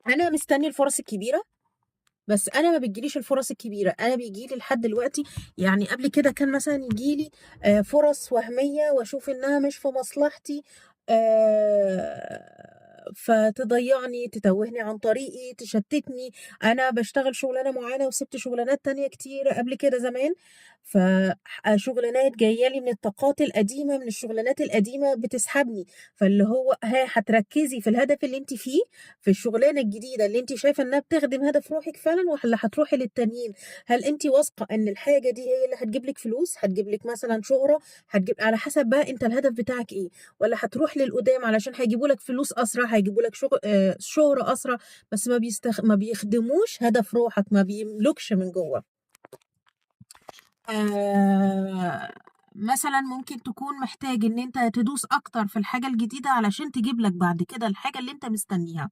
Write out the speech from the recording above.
انا مستني الفرص الكبيره، بس انا ما بتجيليش الفرص الكبيره، انا بيجيلي لحد دلوقتي. يعني قبل كده كان مثلا يجيلي فرص وهميه واشوف انها مش في مصلحتي، فتضيعني، تتوهني عن طريقي، تشتتني. انا بشتغل شغلانه معينه وسبت شغلانات تانية كتير قبل كده زمان، فشغلانات جايه لي من الطاقات القديمه، من الشغلانات القديمه بتسحبني. فاللي هو ها هتركزي في الهدف اللي انت فيه، في الشغلانه الجديده اللي انت شايفه انها بتخدم هدف روحك فعلا، ولا هتروحي للتانيين؟ هل انت واثقه ان الحاجه دي هي اللي هتجيب لك فلوس، هتجيب لك مثلا شهره، هتجيب على حسب بقى انت الهدف بتاعك ايه؟ ولا هتروح للقدام علشان هيجيبوا لك فلوس اسرع، هيجيبوا لك شغل شهره اسرع، بس ما بيخدموش هدف روحك، ما بيملكش من جوه. آه مثلا ممكن تكون محتاج ان انت تدوس اكتر في الحاجة الجديدة علشان تجيب لك بعد كده الحاجة اللي انت مستنيها.